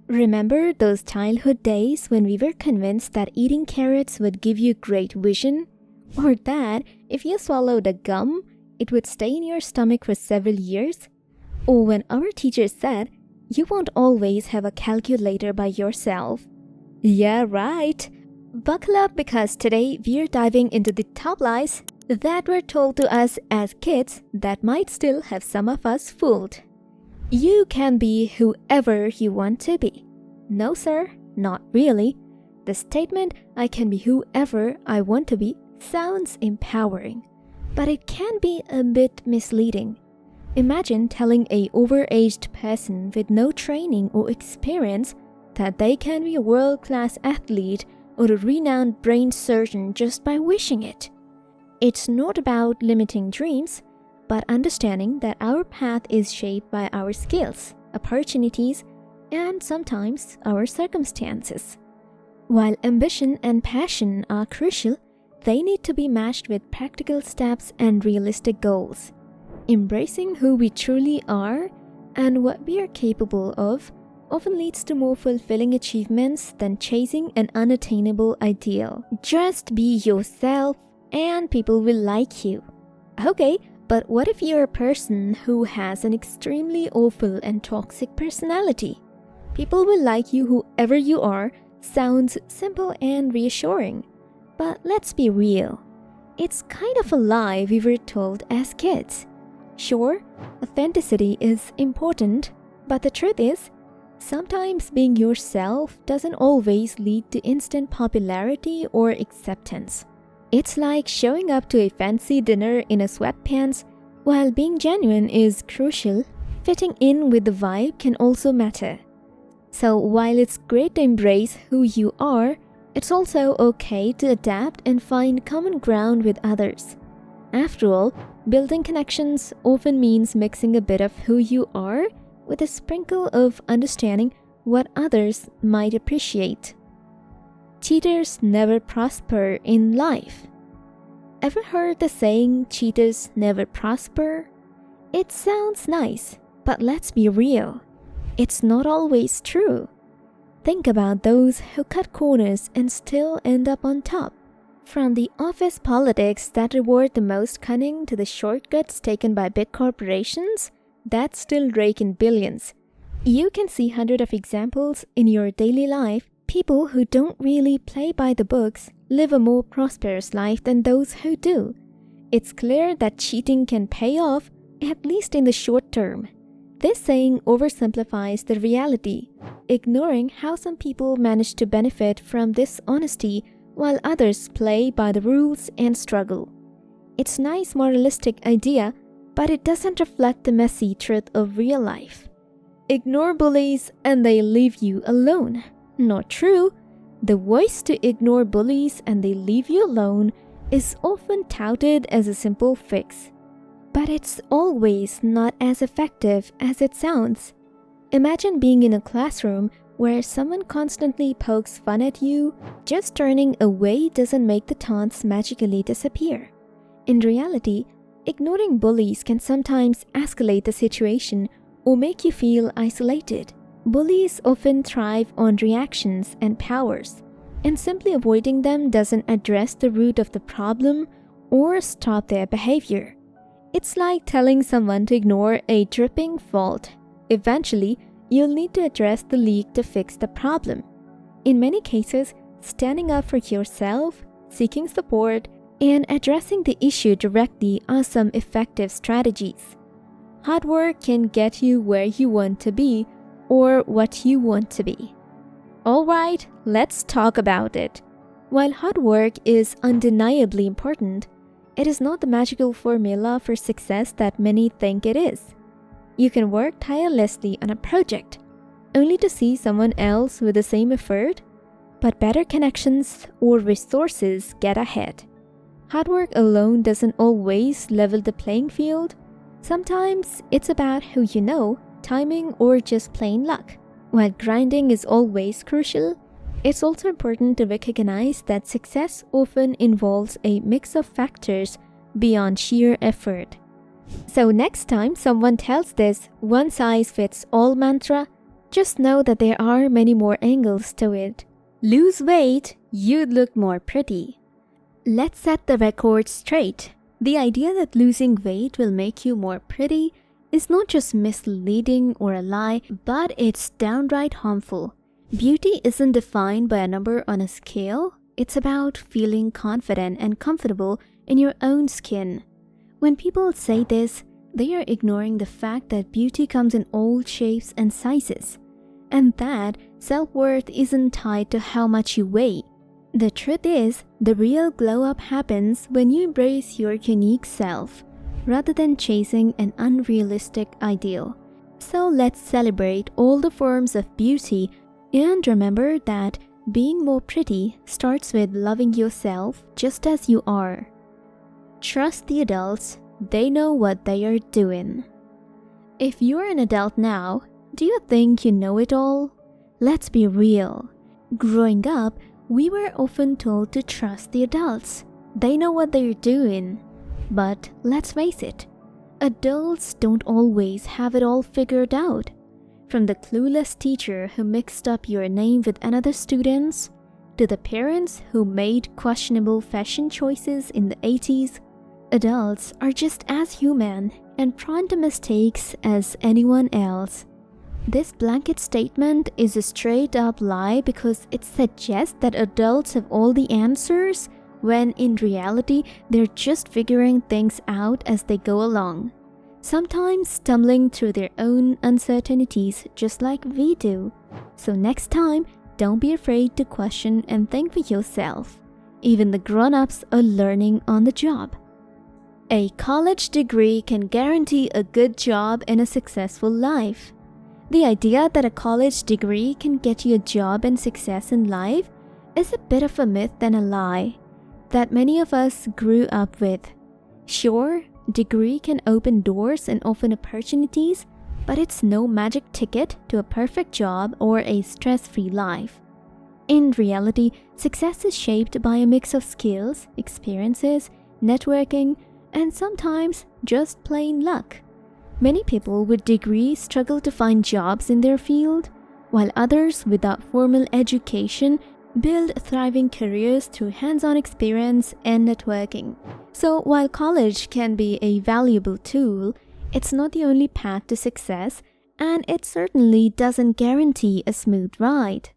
Remember those childhood days when we were convinced that eating carrots would give you great vision? Or that if you swallowed a gum, it would stay in your stomach for several years? Or when our teacher said, you won't always have a calculator by yourself? Yeah, right. Buckle up because today we're diving into the top lies that were told to us as kids that might still have some of us fooled. You can be whoever you want to be. No, sir, not really. The statement, I can be whoever I want to be, sounds empowering, but it can be a bit misleading. Imagine telling an overaged person with no training or experience that they can be a world-class athlete or a renowned brain surgeon just by wishing it. It's not about limiting dreams, but understanding that our path is shaped by our skills, opportunities, and sometimes our circumstances. While ambition and passion are crucial, they need to be matched with practical steps and realistic goals. Embracing who we truly are and what we are capable of often leads to more fulfilling achievements than chasing an unattainable ideal. Just be yourself and people will like you. Okay, but what if you're a person who has an extremely awful and toxic personality? People will like you whoever you are sounds simple and reassuring. But let's be real. It's kind of a lie we were told as kids. Sure, authenticity is important, but the truth is, sometimes being yourself doesn't always lead to instant popularity or acceptance. It's like showing up to a fancy dinner in a sweatpants. While being genuine is crucial, fitting in with the vibe can also matter. So while it's great to embrace who you are, it's also okay to adapt and find common ground with others. After all, building connections often means mixing a bit of who you are with a sprinkle of understanding what others might appreciate. Cheaters never prosper in life. Ever heard the saying, cheaters never prosper? It sounds nice, but let's be real. It's not always true. Think about those who cut corners and still end up on top. From the office politics that reward the most cunning to the shortcuts taken by big corporations that still rake in billions. You can see hundreds of examples in your daily life. People who don't really play by the books live a more prosperous life than those who do. It's clear that cheating can pay off, at least in the short term. This saying oversimplifies the reality, ignoring how some people manage to benefit from this honesty while others play by the rules and struggle. It's a nice moralistic idea, but it doesn't reflect the messy truth of real life. Ignore bullies and they leave you alone. Not true. The voice to ignore bullies and they leave you alone is often touted as a simple fix. But it's always not as effective as it sounds. Imagine being in a classroom where someone constantly pokes fun at you. Just turning away doesn't make the taunts magically disappear. In reality, ignoring bullies can sometimes escalate the situation or make you feel isolated. Bullies often thrive on reactions and powers, and simply avoiding them doesn't address the root of the problem or stop their behavior. It's like telling someone to ignore a dripping fault. Eventually, you'll need to address the leak to fix the problem. In many cases, standing up for yourself, seeking support, and addressing the issue directly are some effective strategies. Hard work can get you where you want to be or what you want to be. Alright, let's talk about it. While hard work is undeniably important, it is not the magical formula for success that many think it is. You can work tirelessly on a project, only to see someone else with the same effort, but better connections or resources get ahead. Hard work alone doesn't always level the playing field. Sometimes it's about who you know, timing, or just plain luck. While grinding is always crucial, it's also important to recognize that success often involves a mix of factors beyond sheer effort. So next time someone tells this one-size-fits-all mantra, Just know that there are many more angles to it. Lose weight, you'd look more pretty. Let's set the record straight. The idea that losing weight will make you more pretty is not just misleading or a lie, but it's downright harmful. Beauty isn't defined by a number on a scale. It's about feeling confident and comfortable in your own skin. When people say this, they are ignoring the fact that beauty comes in all shapes and sizes, and that self-worth isn't tied to how much you weigh. The truth is, the real glow-up happens when you embrace your unique self, rather than chasing an unrealistic ideal. So let's celebrate all the forms of beauty and remember that being more pretty starts with loving yourself just as you are. Trust the adults, they know what they are doing. If you're an adult now, do you think you know it all? Let's be real. Growing up, we were often told to trust the adults. They know what they're doing. But let's face it, adults don't always have it all figured out. From the clueless teacher who mixed up your name with another student's, to the parents who made questionable fashion choices in the 80s, adults are just as human and prone to mistakes as anyone else. This blanket statement is a straight-up lie because it suggests that adults have all the answers, when in reality they're just figuring things out as they go along, sometimes stumbling through their own uncertainties just like we do. So next time, don't be afraid to question and think for yourself. Even the grown-ups are learning on the job. A college degree can guarantee a good job and a successful life. The idea that a college degree can get you a job and success in life is a bit of a myth and a lie that many of us grew up with. Sure, degree can open doors and open opportunities, but it's no magic ticket to a perfect job or a stress-free life. In reality, success is shaped by a mix of skills, experiences, networking, and sometimes just plain luck. Many people with degrees struggle to find jobs in their field, while others without formal education build thriving careers through hands-on experience and networking. So while college can be a valuable tool, it's not the only path to success, and it certainly doesn't guarantee a smooth ride.